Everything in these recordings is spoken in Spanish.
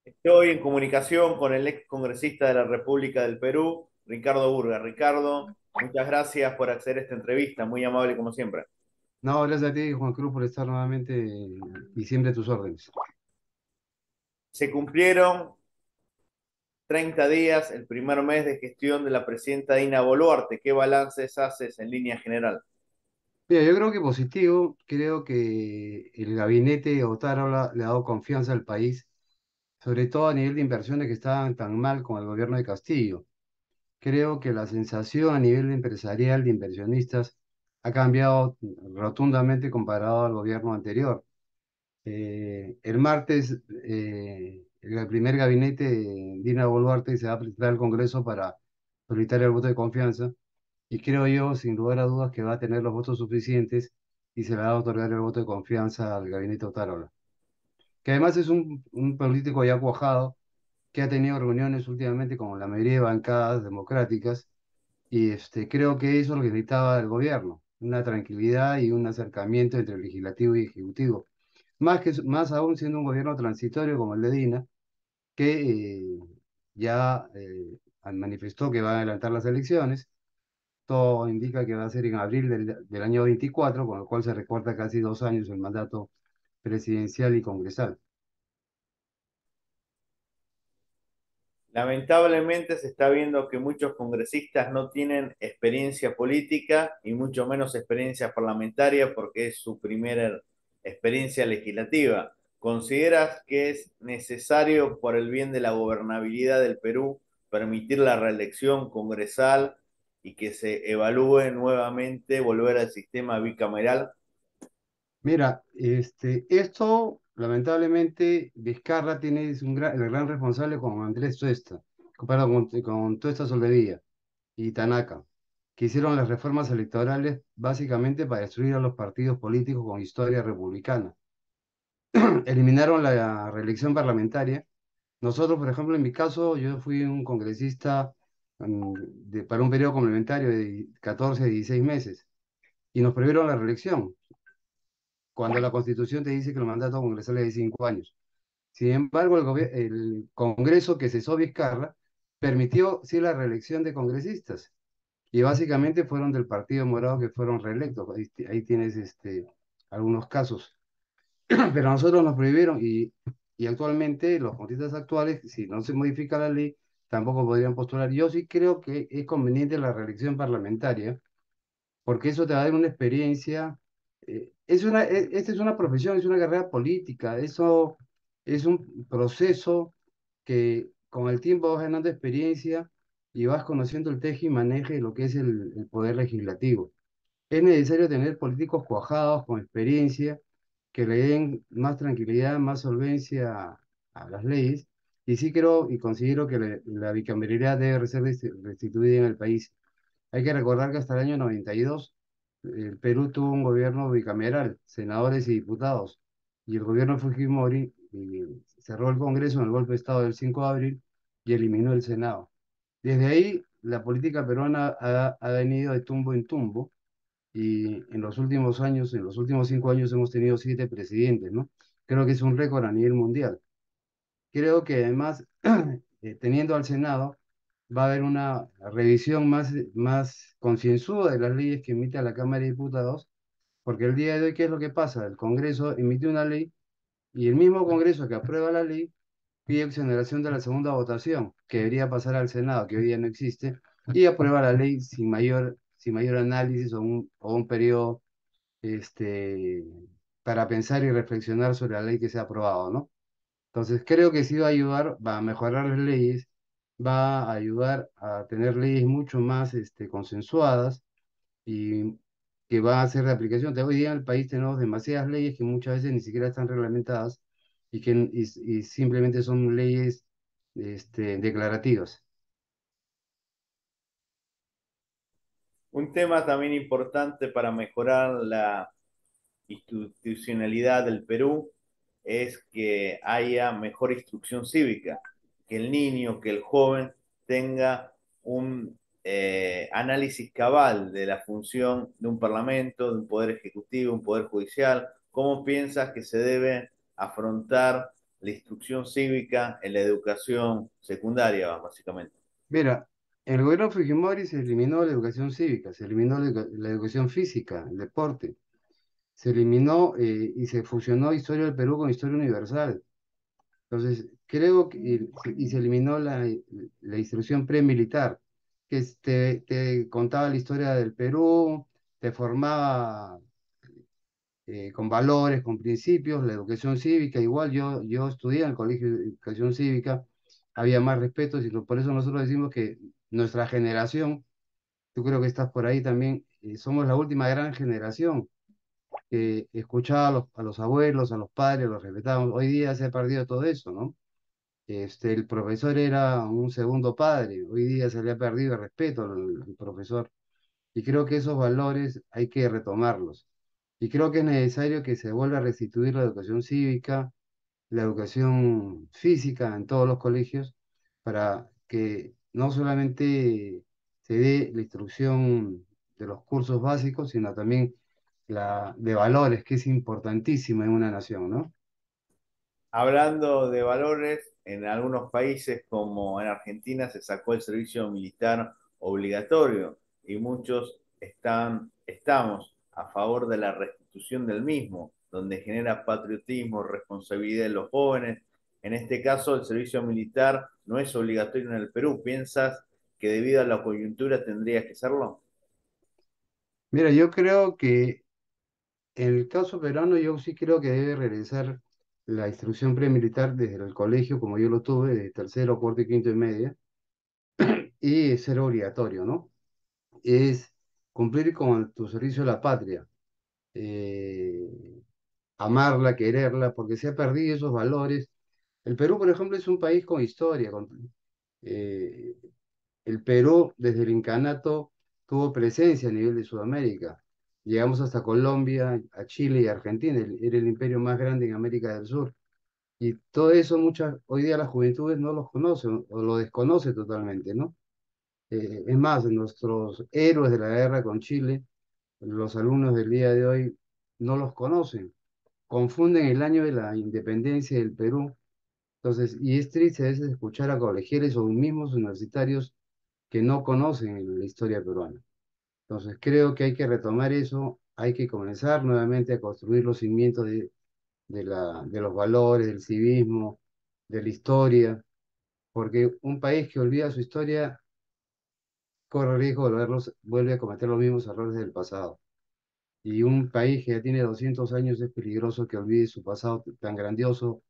Estoy en comunicación con el ex congresista de la República del Perú, Ricardo Burga. Ricardo, muchas gracias por acceder a esta entrevista, muy amable como siempre. No, gracias a ti, Juan Cruz, por estar nuevamente y siempre a tus órdenes. Se cumplieron 30 días, el primer mes de gestión de la presidenta Dina Boluarte. ¿Qué balances haces en línea general? Mira, yo creo que positivo, creo que el gabinete Otárola le ha dado confianza al país, sobre todo a nivel de inversiones que estaban tan mal con el gobierno de Castillo. Creo que la sensación a nivel empresarial de inversionistas ha cambiado rotundamente comparado al gobierno anterior. El martes, el primer gabinete de Dina Boluarte se va a presentar al Congreso para solicitar el voto de confianza. Y creo yo, sin lugar a dudas, que va a tener los votos suficientes y se le va a otorgar el voto de confianza al gabinete Otárola, que además es un político ya cuajado, que ha tenido reuniones últimamente con la mayoría de bancadas democráticas, y creo que eso es lo que necesitaba el gobierno, una tranquilidad y un acercamiento entre el legislativo y ejecutivo. Más aún siendo un gobierno transitorio como el de Dina, que ya manifestó que va a adelantar las elecciones. Todo indica que va a ser en abril del año 24, con lo cual se recorta casi 2 años el mandato presidencial y congresal. Lamentablemente se está viendo que muchos congresistas no tienen experiencia política y mucho menos experiencia parlamentaria porque es su primera experiencia legislativa. ¿Consideras que es necesario por el bien de la gobernabilidad del Perú permitir la reelección congresal y que se evalúe nuevamente volver al sistema bicameral? Mira, esto lamentablemente Vizcarra tiene es el gran responsable con Andrés Tuesta, comparado con Tuesta Soldevilla y Tanaka, que hicieron las reformas electorales básicamente para destruir a los partidos políticos con historia republicana. Eliminaron la reelección parlamentaria. Nosotros, por ejemplo, en mi caso, yo fui un congresista para un periodo complementario de 14 a 16 meses y nos prohibieron la reelección, cuando la Constitución te dice que el mandato congresal es de 5 años. Sin embargo, el Congreso que cesó Vizcarra permitió sí la reelección de congresistas y básicamente fueron del Partido Morado que fueron reelectos. Ahí tienes algunos casos. Pero a nosotros nos prohibieron y actualmente los congresistas actuales, si no se modifica la ley, tampoco podrían postular. Yo sí creo que es conveniente la reelección parlamentaria, porque eso te va a dar una experiencia. Esta es una profesión, es una carrera política, eso es un proceso que con el tiempo vas ganando experiencia y vas conociendo el teje y maneje de lo que es el poder legislativo. Es necesario tener políticos cuajados, con experiencia, que le den más tranquilidad, más solvencia a las leyes. Y sí creo y considero que la bicameralidad debe ser restituida en el país. Hay que recordar que hasta el año 92 el Perú tuvo un gobierno bicameral, senadores y diputados. Y el gobierno Fujimori cerró el Congreso en el golpe de Estado del 5 de abril y eliminó el Senado. Desde ahí, la política peruana ha venido de tumbo en tumbo y en los últimos años, en los últimos 5 años hemos tenido 7 presidentes, ¿no? Creo que es un récord a nivel mundial. Creo que además, teniendo al Senado, va a haber una revisión más concienzuda de las leyes que emite la Cámara de Diputados, porque el día de hoy, ¿qué es lo que pasa? El Congreso emite una ley y el mismo Congreso que aprueba la ley pide exoneración de la segunda votación, que debería pasar al Senado, que hoy día no existe, y aprueba la ley sin mayor análisis o un periodo este, para pensar y reflexionar sobre la ley que se ha aprobado, ¿no? Entonces creo que sí va a ayudar, va a mejorar las leyes, va a ayudar a tener leyes mucho más consensuadas y que van a ser de aplicación. Hoy día en el país tenemos demasiadas leyes que muchas veces ni siquiera están reglamentadas y simplemente son leyes declarativas. Un tema también importante para mejorar la institucionalidad del Perú es que haya mejor instrucción cívica, que el niño, que el joven tenga un análisis cabal de la función de un parlamento, de un poder ejecutivo, un poder judicial. ¿Cómo piensas que se debe afrontar la instrucción cívica en la educación secundaria, básicamente? Mira, en el gobierno Fujimori se eliminó la educación cívica, se eliminó la educación física, el deporte, se eliminó y se fusionó Historia del Perú con Historia Universal. Entonces, creo que, y se eliminó la instrucción premilitar, que te contaba la historia del Perú, te formaba con valores, con principios, la educación cívica. Igual yo estudié en el Colegio de Educación Cívica, había más respeto, y por eso nosotros decimos que nuestra generación, yo creo que estás por ahí también, somos la última gran generación que escuchaba a los abuelos, a los padres, los respetábamos. Hoy día se ha perdido todo eso, ¿no? El profesor era un segundo padre, hoy día se le ha perdido el respeto al profesor. Y creo que esos valores hay que retomarlos. Y creo que es necesario que se vuelva a restituir la educación cívica, la educación física en todos los colegios, para que no solamente se dé la instrucción de los cursos básicos, sino también la de valores, que es importantísima en una nación, ¿no? Hablando de valores, en algunos países como en Argentina se sacó el servicio militar obligatorio y muchos estamos a favor de la restitución del mismo, donde genera patriotismo, responsabilidad en los jóvenes. En este caso, el servicio militar no es obligatorio en el Perú. ¿Piensas que debido a la coyuntura tendría que serlo? Mira, yo creo que en el caso peruano, yo sí creo que debe realizar la instrucción premilitar desde el colegio, como yo lo tuve, de tercero, cuarto y quinto y media, y ser obligatorio, ¿no? Es cumplir con tu servicio a la patria, eh, amarla, quererla, porque se ha perdido esos valores. El Perú, por ejemplo, es un país con historia. Eh, el Perú, desde el incanato, tuvo presencia a nivel de Sudamérica. Llegamos hasta Colombia, a Chile y Argentina. Era el imperio más grande en América del Sur. Y todo eso hoy día las juventudes no los conocen o lo desconoce totalmente, ¿no? Es más, nuestros héroes de la guerra con Chile, los alumnos del día de hoy no los conocen. Confunden el año de la independencia del Perú. Entonces, y es triste a veces escuchar a colegiales o mismos universitarios que no conocen la historia peruana. Entonces, creo que hay que retomar eso, hay que comenzar nuevamente a construir los cimientos de los valores, del civismo, de la historia, porque un país que olvida su historia corre riesgo de vuelve a cometer los mismos errores del pasado. Y un país que ya tiene 200 años es peligroso que olvide su pasado tan grandioso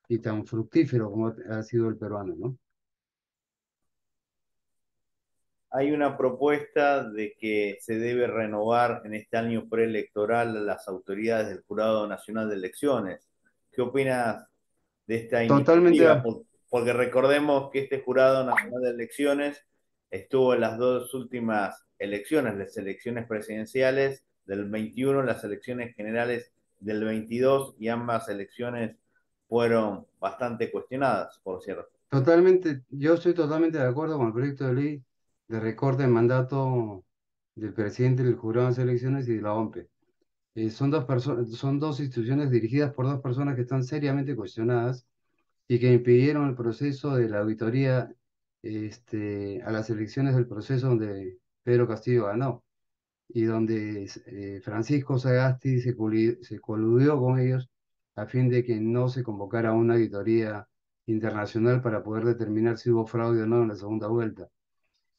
y tan fructífero como ha sido el peruano, ¿no? Hay una propuesta de que se debe renovar en este año preelectoral a las autoridades del Jurado Nacional de Elecciones. ¿Qué opinas de esta Totalmente, iniciativa? Porque recordemos que este Jurado Nacional de Elecciones estuvo en las dos últimas elecciones, las elecciones presidenciales del 21, las elecciones generales del 22, y ambas elecciones fueron bastante cuestionadas, por cierto. yo estoy totalmente de acuerdo con el proyecto de ley de recorte de mandato del presidente del jurado de las elecciones y de la OMPE. Son dos instituciones dirigidas por dos personas que están seriamente cuestionadas y que impidieron el proceso de la auditoría a las elecciones del proceso donde Pedro Castillo ganó y donde Francisco Sagasti se coludió con ellos a fin de que no se convocara una auditoría internacional para poder determinar si hubo fraude o no en la segunda vuelta.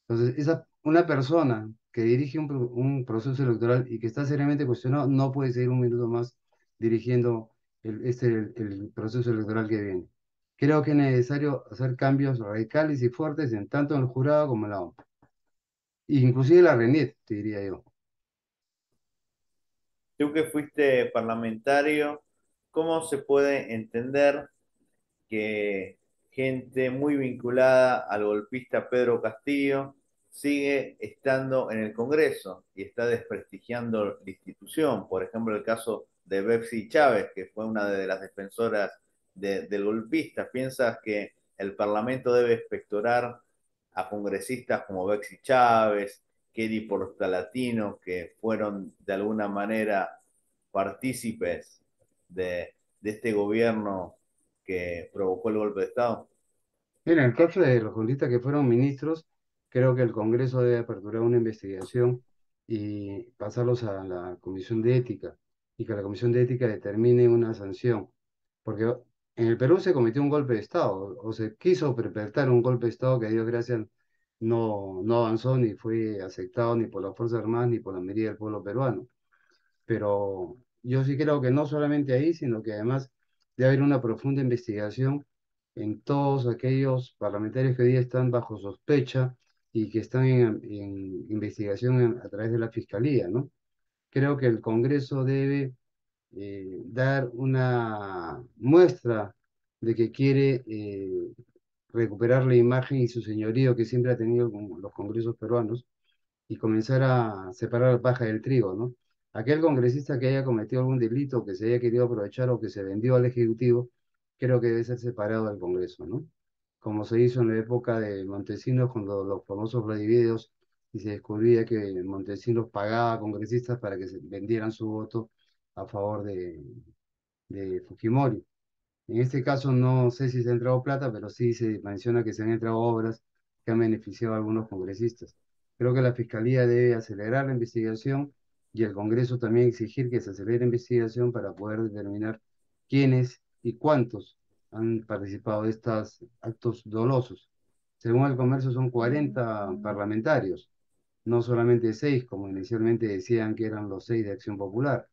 Entonces, una persona que dirige un proceso electoral y que está seriamente cuestionado no puede seguir un minuto más dirigiendo el proceso electoral que viene. Creo que es necesario hacer cambios radicales y fuertes en tanto en el jurado como en la OMP. Inclusive la RENIEC, te diría yo. Tú que fuiste parlamentario, ¿cómo se puede entender que gente muy vinculada al golpista Pedro Castillo sigue estando en el Congreso y está desprestigiando la institución? Por ejemplo, el caso de Betsy Chávez, que fue una de las defensoras del golpista. ¿Piensas que el Parlamento debe expectorar a congresistas como Betsy Chávez, Kelly Portalatino, que fueron de alguna manera partícipes de este gobierno que provocó el golpe de Estado. Mira, en el caso de los juristas que fueron ministros, creo que el Congreso debe aperturar una investigación y pasarlos a la Comisión de Ética y que la Comisión de Ética determine una sanción. Porque en el Perú se cometió un golpe de Estado o se quiso perpetrar un golpe de Estado que a Dios gracias no avanzó ni fue aceptado ni por las Fuerzas Armadas ni por la mayoría del pueblo peruano. Pero yo sí creo que no solamente ahí, sino que además debe haber una profunda investigación en todos aquellos parlamentarios que hoy día están bajo sospecha y que están en investigación a través de la Fiscalía, ¿no? Creo que el Congreso debe dar una muestra de que quiere recuperar la imagen y su señorío que siempre ha tenido con los congresos peruanos y comenzar a separar la paja del trigo, ¿no? Aquel congresista que haya cometido algún delito, que se haya querido aprovechar o que se vendió al Ejecutivo, creo que debe ser separado del Congreso, ¿no? Como se hizo en la época de Montesinos, cuando los famosos radivideos y se descubría que Montesinos pagaba a congresistas para que se vendieran su voto a favor de Fujimori. En este caso no sé si se ha entrado plata, pero sí se menciona que se han entrado obras que han beneficiado a algunos congresistas. Creo que la Fiscalía debe acelerar la investigación y el Congreso también exigir que se acelere la investigación para poder determinar quiénes y cuántos han participado de estos actos dolosos. Según el comercio son 40 parlamentarios, no solamente 6, como inicialmente decían que eran los 6 de Acción Popular.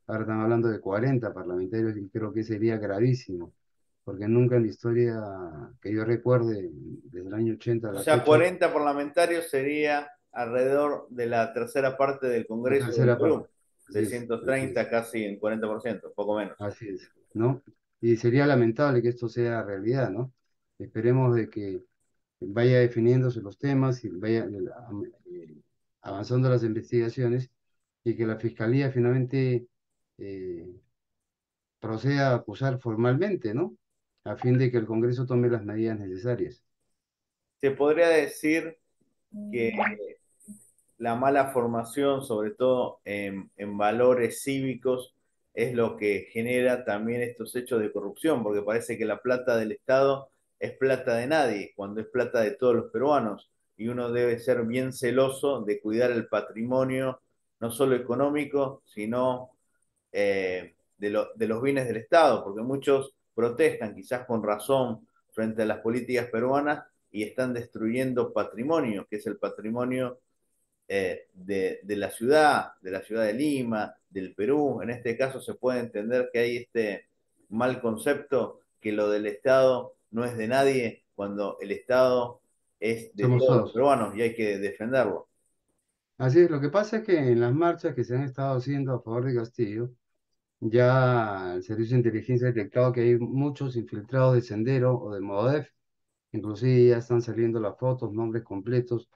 Ahora están hablando de 40 parlamentarios y creo que sería gravísimo, porque nunca en la historia que yo recuerde, desde el año 80 a O la sea, fecha, 40 parlamentarios sería alrededor de la tercera parte del la Congreso del tercera parte. Perú. Así es, así 630 es, casi en 40%, poco menos. así es, ¿no? Y sería lamentable que esto sea realidad, ¿no? Esperemos de que vaya definiéndose los temas y vaya avanzando las investigaciones y que la Fiscalía finalmente eh, proceda a acusar formalmente, ¿no? A fin de que el Congreso tome las medidas necesarias. Se podría decir que la mala formación, sobre todo en valores cívicos, es lo que genera también estos hechos de corrupción, porque parece que la plata del Estado es plata de nadie, cuando es plata de todos los peruanos, y uno debe ser bien celoso de cuidar el patrimonio, no solo económico, sino de los bienes del Estado, porque muchos protestan, quizás con razón, frente a las políticas peruanas y están destruyendo patrimonio, que es el patrimonio de la ciudad de Lima, del Perú. En este caso se puede entender que hay este mal concepto que lo del Estado no es de nadie, cuando el Estado es de Somos todos los todos. peruanos y hay que defenderlo. Así es, lo que pasa es que en las marchas que se han estado haciendo a favor de Castillo, ya el Servicio de Inteligencia ha detectado que hay muchos infiltrados de Sendero o de Movadef. Inclusive ya están saliendo las fotos, nombres completos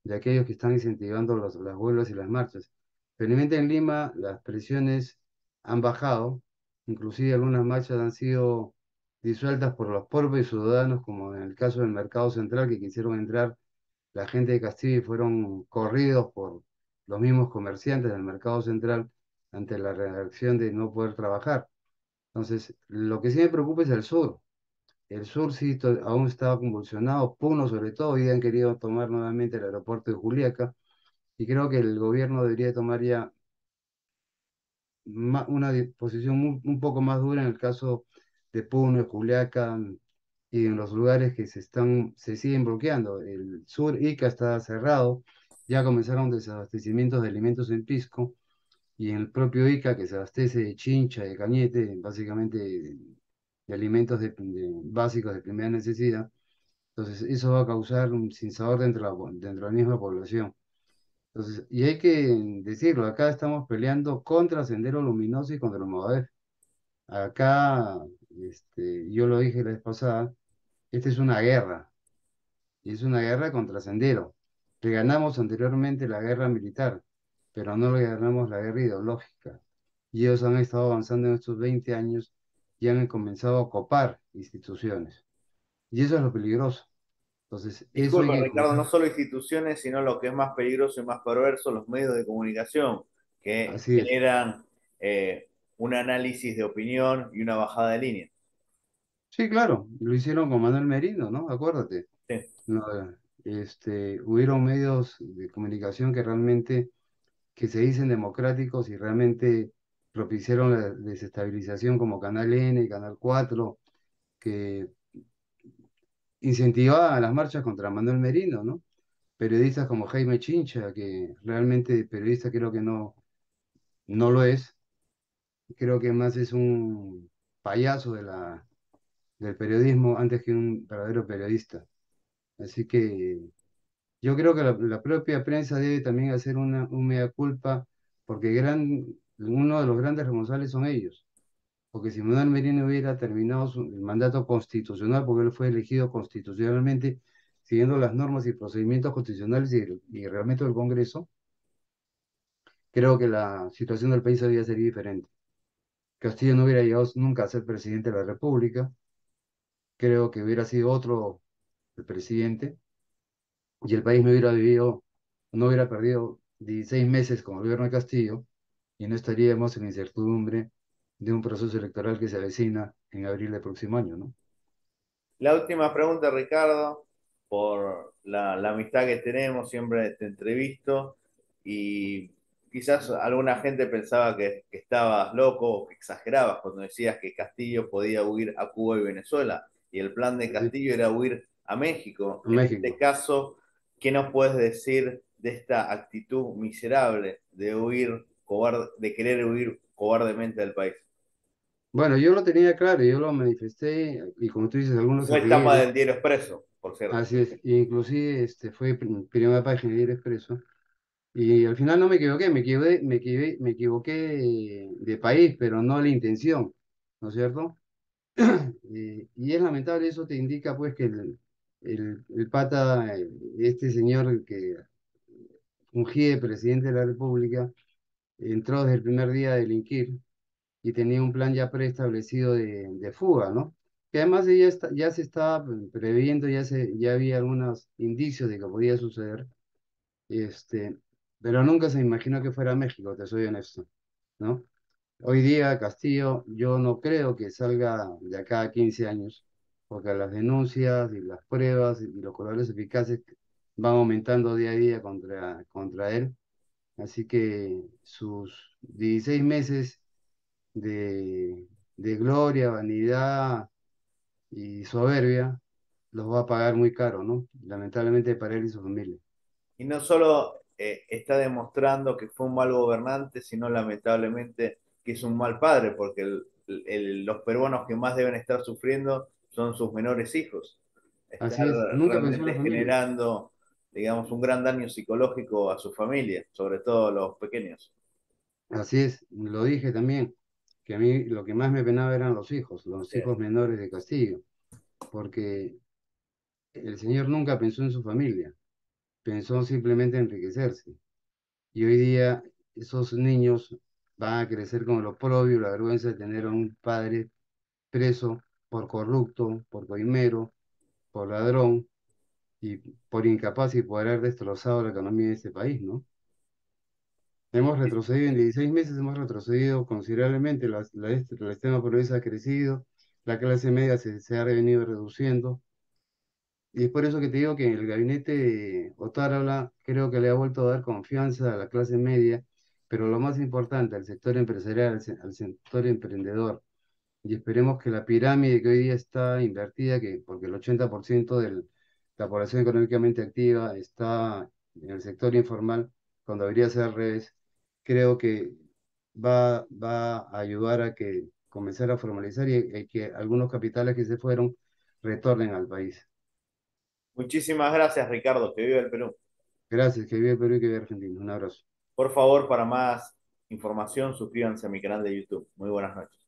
de aquellos que están incentivando las huelgas y las marchas. Felizmente en Lima las presiones han bajado, inclusive algunas marchas han sido disueltas por los propios ciudadanos, como en el caso del Mercado Central, que quisieron entrar la gente de Castillo y fueron corridos por los mismos comerciantes del Mercado Central ante la reacción de no poder trabajar. Entonces, lo que sí me preocupa es el sur. El sur sí aún estaba convulsionado, Puno sobre todo, y han querido tomar nuevamente el aeropuerto de Juliaca, y creo que el gobierno debería tomar ya una disposición un poco más dura en el caso de Puno, de Juliaca y en los lugares que se siguen bloqueando. El sur Ica está cerrado, ya comenzaron desabastecimientos de alimentos en Pisco, y en el propio Ica, que se abastece de chincha, de cañete, básicamente de alimentos básicos de primera necesidad. Entonces, eso va a causar un sinsabor dentro de la misma población. Entonces, y hay que decirlo, acá estamos peleando contra Sendero Luminoso y contra los Movadef. Acá, yo lo dije la vez pasada, esta es una guerra, y es una guerra contra Sendero. Le ganamos anteriormente la guerra militar, pero no le ganamos la guerra ideológica. Y ellos han estado avanzando en estos 20 años y han comenzado a copar instituciones. Y eso es lo peligroso. Entonces, eso hay Disculpa, que Ricardo, no comenzar. solo instituciones, sino lo que es más peligroso y más perverso, los medios de comunicación, que Así es. generan un análisis de opinión y una bajada de línea. Sí, claro, lo hicieron con Manuel Merino, ¿no? Acuérdate. Sí. No, hubieron medios de comunicación que realmente, que se dicen democráticos y realmente propiciaron la desestabilización como Canal N, Canal 4, que incentivaban las marchas contra Manuel Merino, ¿no? Periodistas como Jaime Chincha, que realmente periodista creo que no lo es, creo que más es un payaso del periodismo antes que un verdadero periodista. Así que yo creo que la propia prensa debe también hacer un mea culpa, porque uno de los grandes responsables son ellos. Porque si Manuel Merino hubiera terminado el mandato constitucional, porque él fue elegido constitucionalmente, siguiendo las normas y procedimientos constitucionales y el reglamento del Congreso, creo que la situación del país habría sido diferente. Castillo no hubiera llegado nunca a ser presidente de la República, creo que hubiera sido otro el presidente y el país no hubiera perdido 16 meses con el gobierno de Castillo y no estaríamos en incertidumbre de un proceso electoral que se avecina en abril del próximo año, ¿no? La última pregunta, Ricardo, por la amistad que tenemos, siempre te entrevisto y quizás alguna gente pensaba que estabas loco o que exagerabas cuando decías que Castillo podía huir a Cuba y Venezuela y el plan de ¿Sí? Castillo era huir a México. A En este México. caso, ¿qué nos puedes decir de esta actitud miserable de de querer huir cobardemente del país? Bueno, yo lo tenía claro, yo lo manifesté y como tú dices, algunos se Fue etapa rieron, del Diario Expreso, por cierto. así es, e inclusive fue primera página de Expreso. Y al final no me equivoqué, me equivoqué de país, pero no la intención, ¿no es cierto? Y es lamentable, eso te indica pues que el pata, este señor que fungía de presidente de la República, entró desde el primer día a delinquir y tenía un plan ya preestablecido de fuga, ¿no? Que además ya se estaba previendo, ya había algunos indicios de que podía suceder, este, pero nunca se imaginó que fuera México, te soy honesto, ¿no? Hoy día Castillo, yo no creo que salga de acá a 15 años, porque las denuncias y las pruebas y los colores eficaces van aumentando día a día contra él. Así que sus 16 meses de, de gloria, vanidad y soberbia los va a pagar muy caro, ¿no? Lamentablemente para él y su familia. Y no solo está demostrando que fue un mal gobernante, sino lamentablemente que es un mal padre, porque los peruanos que más deben estar sufriendo son sus menores hijos. Estar Así es, nunca pensó en la realmente familia. generando, digamos, un gran daño psicológico a su familia, sobre todo a los pequeños. Así es, lo dije también, que a mí lo que más me penaba eran los Sí. hijos menores de Castillo, porque el señor nunca pensó en su familia, pensó simplemente en enriquecerse. Y hoy día esos niños van a crecer con el oprobio y la vergüenza de tener a un padre preso por corrupto, por coimero, por ladrón y por incapaz y por haber destrozado la economía de este país, ¿no? Hemos retrocedido en 16 meses, hemos retrocedido considerablemente, la extrema pobreza ha crecido, la clase media se ha venido reduciendo, y es por eso que te digo que el gabinete de Otárola creo que le ha vuelto a dar confianza a la clase media, pero lo más importante, al sector empresarial, al sector emprendedor. Y esperemos que la pirámide que hoy día está invertida, porque el 80% de la población económicamente activa está en el sector informal, cuando debería ser al revés, creo que va a ayudar a que comenzar a formalizar y que algunos capitales que se fueron retornen al país. Muchísimas gracias, Ricardo, que vive el Perú. Gracias, que vive el Perú y que vive Argentina. Un abrazo. Por favor, para más información, suscríbanse a mi canal de YouTube. Muy buenas noches.